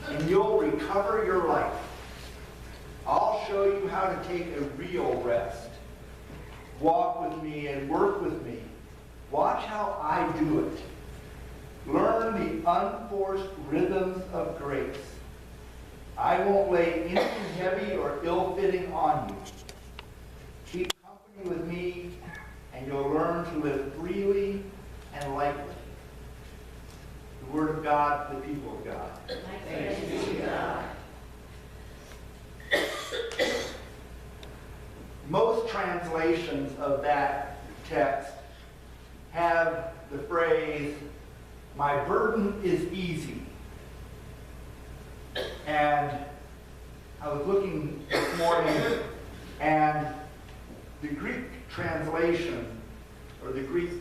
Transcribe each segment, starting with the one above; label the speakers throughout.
Speaker 1: and you'll recover your life. I'll show you how to take a real rest. Walk with me and work with me. Watch how I do it. Learn the unforced rhythms of grace. I won't lay anything heavy or ill-fitting on you. Keep company with me, and you'll learn to live freely and lightly. The Word of God, the people of God.
Speaker 2: Thanks be to God.
Speaker 1: Most translations of that text have the phrase, "My burden is easy." And I was looking this morning, and the Greek translation, or the Greek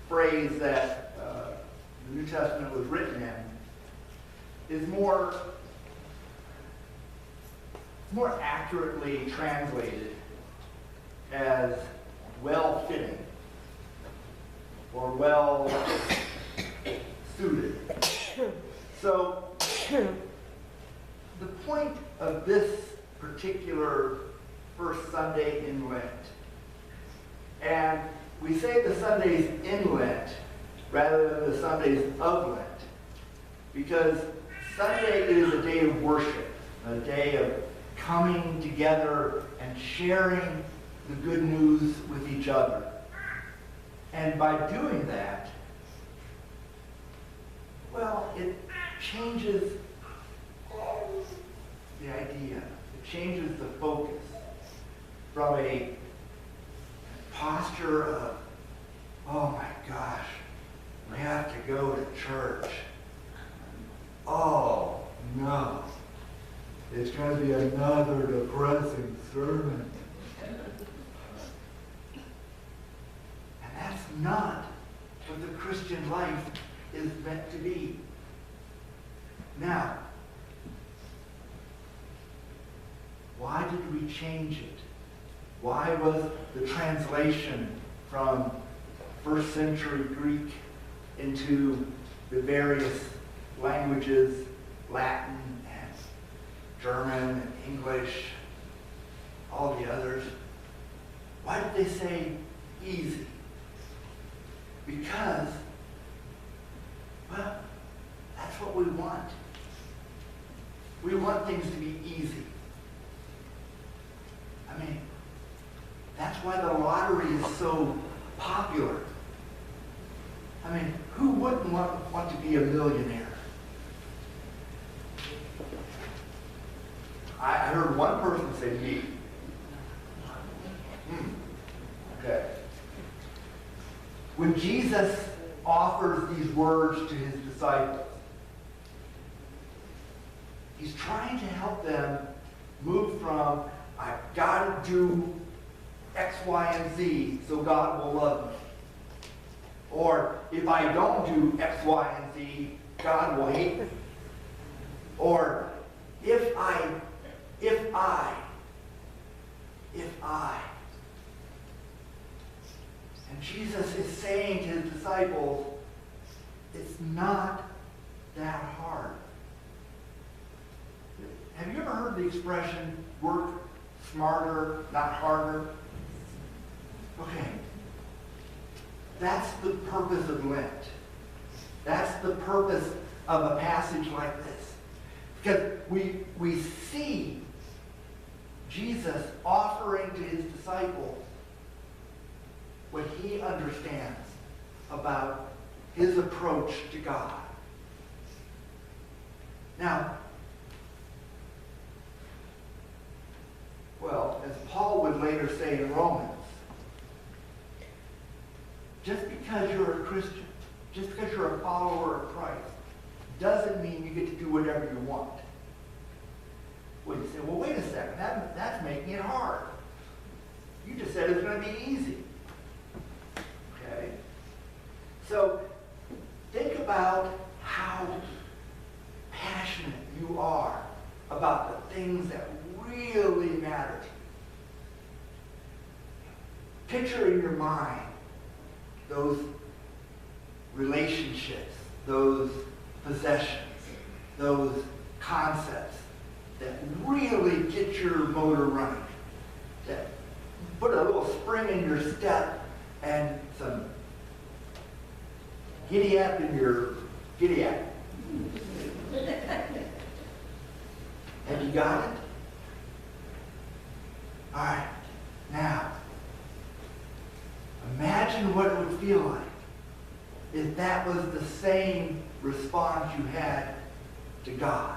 Speaker 1: phrase that the New Testament was written in, is more accurately translated as well-fitting or well-suited. So the point of this particular first Sunday in Lent, and we say the Sundays in Lent rather than the Sundays of Lent, because Sunday is a day of worship, a day of coming together and sharing the good news with each other. And by doing that, well, it changes the idea. It changes the focus from a posture of, oh my gosh, we have to go to church. Oh no, it's going to be another depressing sermon. And that's not what the Christian life is meant to be. Now, why did we change it? Why was the translation from first century Greek into the various languages, Latin and German and English, all the others, why did they say easy? Because, well, that's what we want. We want things to be easy. I mean, that's why the lottery is so popular. I mean, who wouldn't want to be a millionaire? I heard one person say me. Okay. When Jesus offers these words to his disciples, he's trying to help them move from, I've got to do X, Y, and Z so God will love me. Or if I don't do X, Y, and Z, God will hate me. Or if I. And Jesus is saying to his disciples, it's not that hard. Have you ever heard the expression, work smarter, not harder? Okay. That's the purpose of Lent. That's the purpose of a passage like this. Because we see Jesus offering to his disciples what he understands about his approach to God. Now, well, as Paul would later say in Romans, just because you're a Christian, just because you're a follower of Christ, doesn't mean you get to do whatever you want. Well, you say, well, wait a second, that's making it hard. You just said it's going to be easy. Okay? So, think about how passionate you are about the things that really matter to you. Picture in your mind those relationships, those possessions, those concepts that really get your motor running, that put a little spring in your step and some giddy up in your giddy up. Have you got it? All right. Now, imagine what it would feel like if that was the same response you had to God.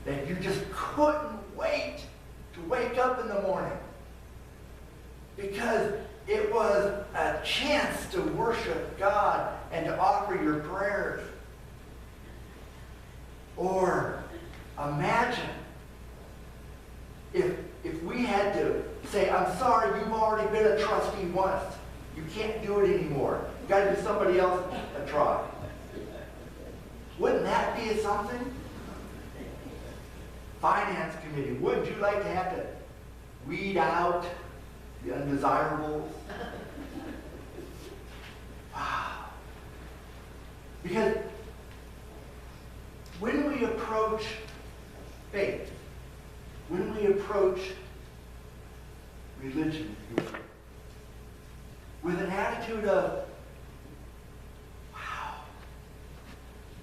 Speaker 1: That you just couldn't wait to wake up in the morning because it was a chance to worship God and to offer your prayers. Or imagine if we had to say, I'm sorry, you've already been a trustee once. You can't do it anymore. You've got to give somebody else a try. Wouldn't that be something? Finance committee, wouldn't you like to have to weed out the undesirables? Wow. Because when we approach faith, when we approach religion, with an attitude of, wow,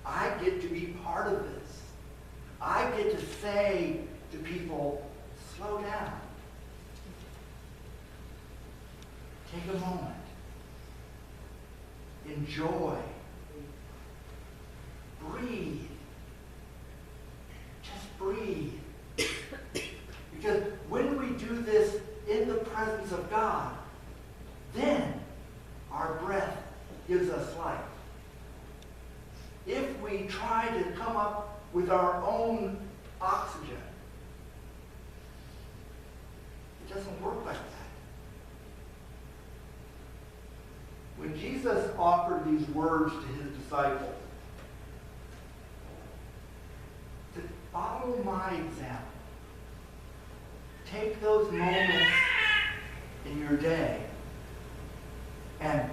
Speaker 1: I get to be part of this. I get to say to people, slow down. Take a moment. Enjoy. Breathe. Just breathe. Because when we do this in the presence of God, then our breath gives us life. If we try to come up with our own oxygen, it doesn't work like that. When Jesus offered these words to his disciples, to follow my example, take those moments in your day and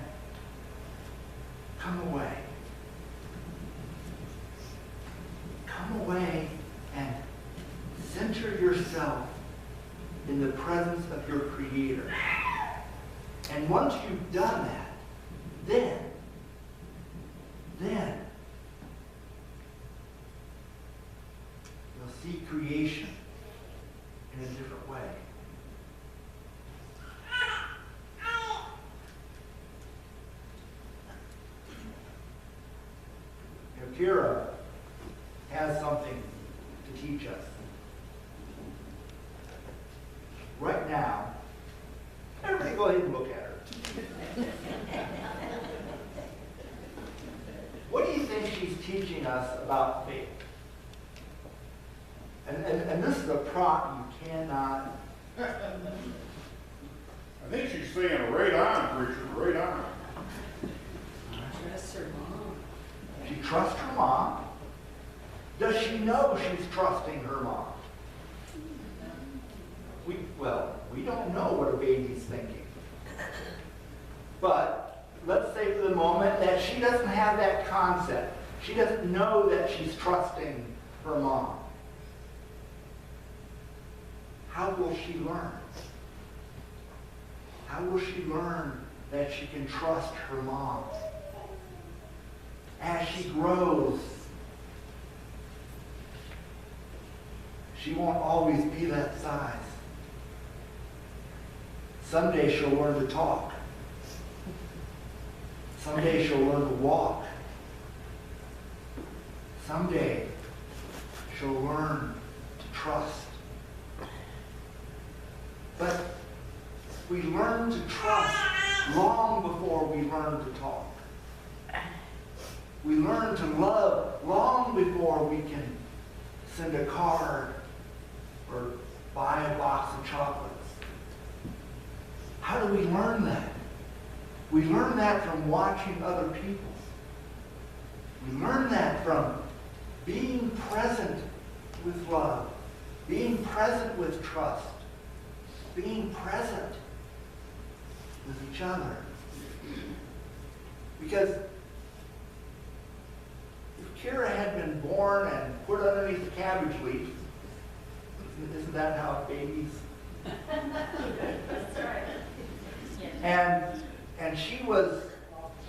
Speaker 1: come away. Come away and center yourself in the presence of your Creator. And once you've done that, then you'll see creation in a different way. Now, Kira has something to teach us. Right now, everybody go ahead and look at her. What do you think she's teaching us about faith? And this is a prop you cannot.
Speaker 3: I think she's saying right on, preacher, right on.
Speaker 2: Trust her mom.
Speaker 1: She trusts her mom. Does she know she's trusting her mom? We don't know what a baby's thinking. But let's say for the moment that she doesn't have that concept. She doesn't know that she's trusting her mom. How will she learn? How will she learn that she can trust her mom? As she grows, she won't always be that size. Someday she'll learn to talk. Someday she'll learn to walk. Someday she'll learn to trust. But we learn to trust long before we learn to talk. We learn to love long before we can send a card or buy a box of chocolates. How do we learn that? We learn that from watching other people. We learn that from being present with love, being present with trust, being present with each other. Because if Kira had been born and put underneath the cabbage leaf, isn't that how babies?
Speaker 2: That's right.
Speaker 1: And she was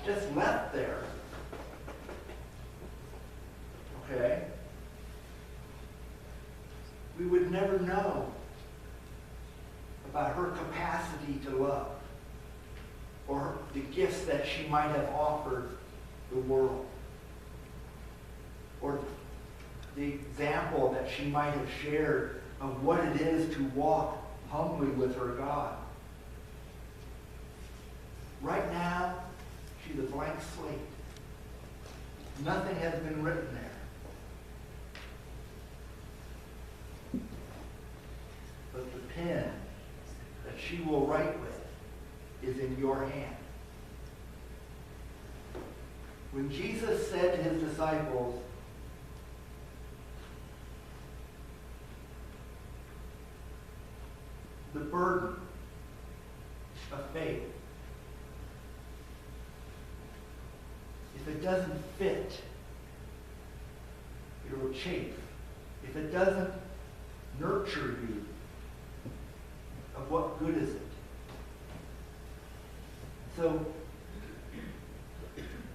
Speaker 1: just left there. Okay? We would never know about her capacity to love or the gifts that she might have offered the world or the example that she might have shared of what it is to walk humbly with her God. Right now, she's a blank slate. Nothing has been written there. But the pen that she will write with is in your hand. When Jesus said to his disciples, the burden of faith, if it doesn't fit, it will chafe. If it doesn't nurture you, of what good is it? So,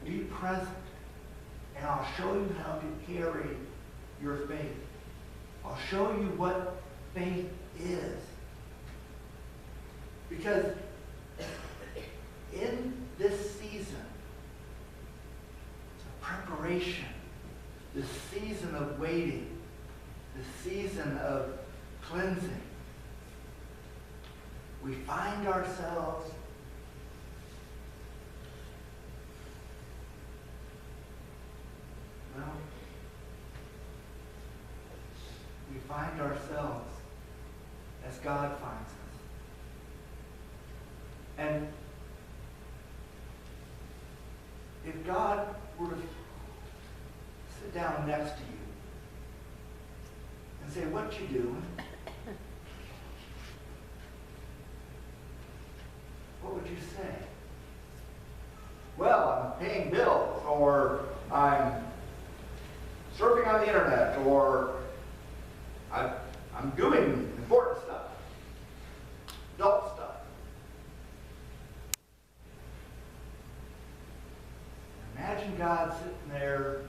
Speaker 1: be present, and I'll show you how to carry your faith. I'll show you what faith is. Because in this season of preparation, this season of waiting, this season of cleansing, we find ourselves as God finds us. And if God were to sit down next to you and say, "What you doing?" what would you say? "Well, I'm paying bills," or "I'm surfing on the internet," or I'm doing important stuff, adult stuff. Imagine God sitting there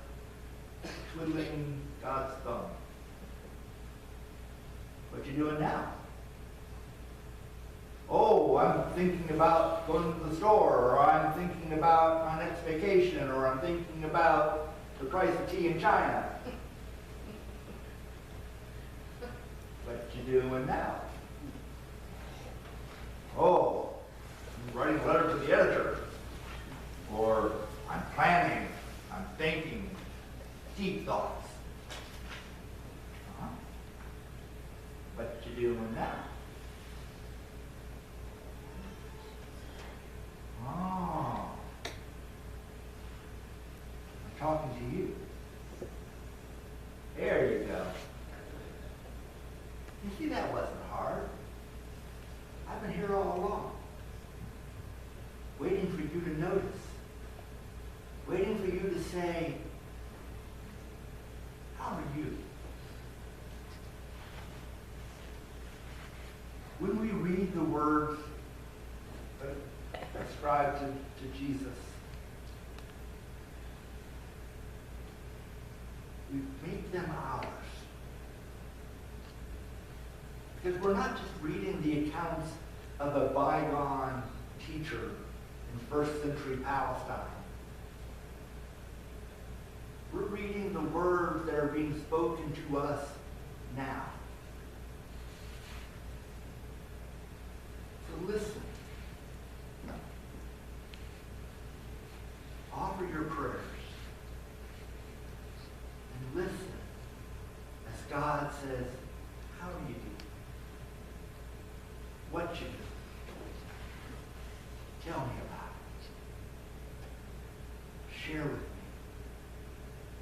Speaker 1: twiddling God's thumb. "What you doing now?" "Oh, I'm thinking about going to the store," or "I'm thinking about my next vacation," or "I'm thinking about the price of tea in China." "What you doing now?" "Oh, I'm writing a letter to the editor," or "I'm planning, I'm thinking, deep thoughts." "What you doing now?" "Oh, I'm talking to you." There you go. You see, that wasn't hard. I've been here all along, waiting for you to notice, waiting for you to say, "How are you?" When we read the words ascribed to Jesus, we make them ours. Because we're not just reading the accounts of a bygone teacher in first century Palestine. We're reading the words that are being spoken to us now. So listen. Offer your prayers. And listen as God says, "How do you do? What you do? Tell me about it. Share with me.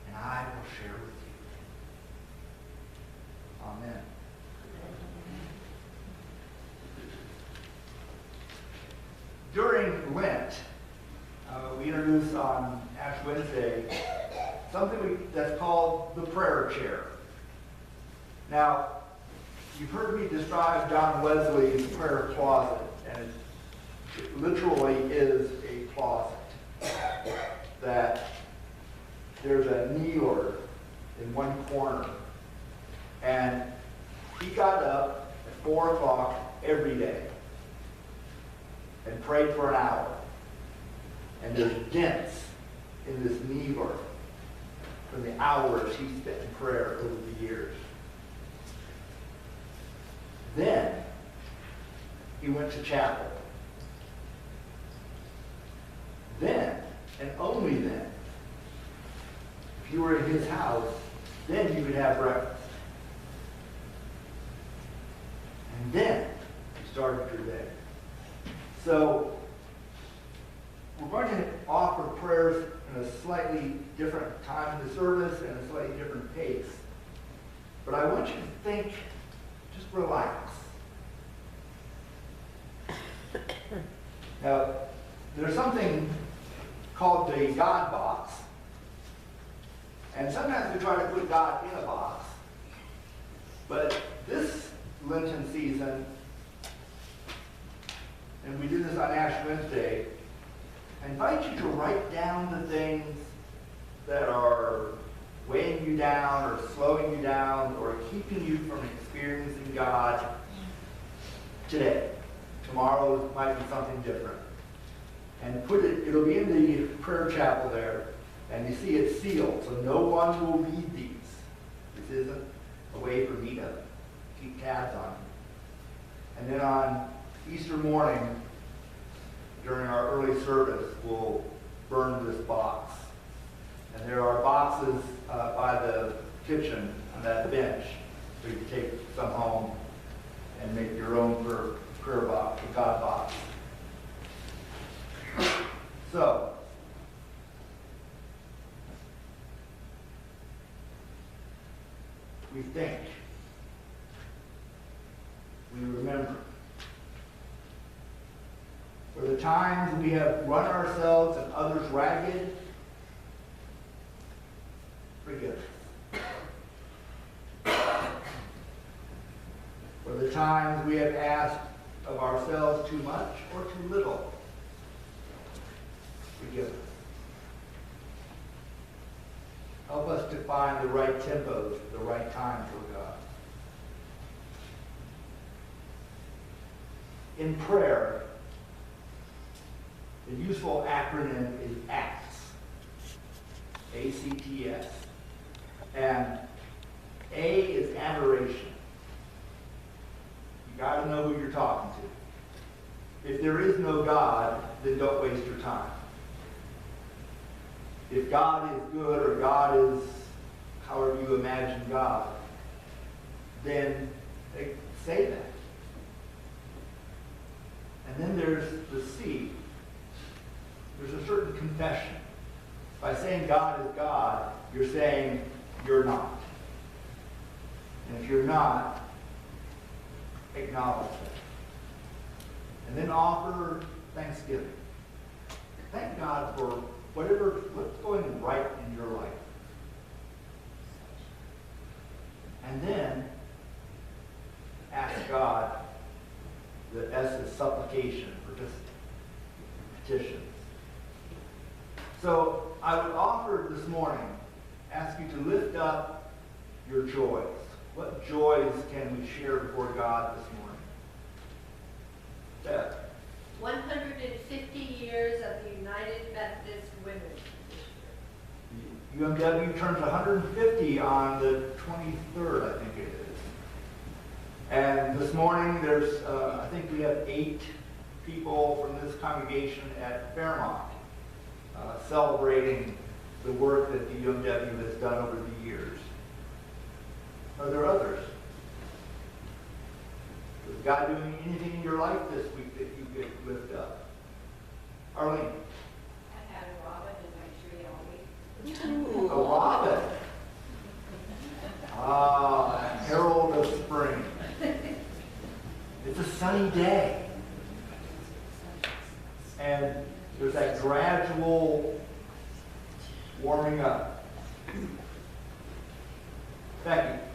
Speaker 1: And I will share with you." Amen. During Lent, we introduce on Ash Wednesday that's called the prayer chair. Now, you've heard me describe John Wesley's prayer closet, and it literally is a closet. That there's a kneeler in one corner, and he got up at 4 o'clock every day and prayed for an hour. And there's dents in this kneeler from the hours he spent in prayer over the years. Then he went to chapel. Then, and only then, if you were in his house, then you would have breakfast. And then you started your day. So, we're going to offer prayers in a slightly different time in the service and a slightly different pace. But I want you to think, just relax. Now, there's something called the God box. And sometimes we try to put God in a box. But this Lenten season, and we do this on Ash Wednesday, I invite you to write down the things that are weighing you down or slowing you down or keeping you from experiencing God today. Tomorrow might be something different. And it'll be in the prayer chapel there, and you see it's sealed, so no one will read these. This isn't a way for me to keep tabs on you. And then on Easter morning, during our early service, we'll burn this box. And there are boxes by the kitchen on that bench, so you can take some home and make your own prayer box, a God box. So, we think, we remember. For the times we have run ourselves and others ragged, forgive us. For the times we have asked of ourselves too much or too little, forgive us. Help us to find the right tempos at the right time for God. In prayer, the useful acronym is ACTS. A-C-T-S. And A is adoration. You got to know who you're talking to. If there is no God, then don't waste your time. If God is good or God is however you imagine God, then say that. And then there's the C. There's a certain confession. By saying God is God, you're saying you're not. And if you're not, acknowledge that. And then offer thanksgiving. Thank God for what's going right in your life. And then ask God, the S is supplication, or just petitions. So I would offer this morning, ask you to lift up your joys. What joys can we share before God this morning? Deb.
Speaker 2: 150 years of the United Methodist Women this year.
Speaker 1: UMW turns 150 on the 23rd, I think it is. And this morning there's, I think we have 8 people from this congregation at Fairmont celebrating the work that the UMW has done over the years. Are there others? Is God doing anything in your life this week that you could lift up? Arlene?
Speaker 2: I had a robin in my tree all week.
Speaker 1: A robin. Ah, a herald of spring. It's a sunny day. And there's that gradual warming up. Becky.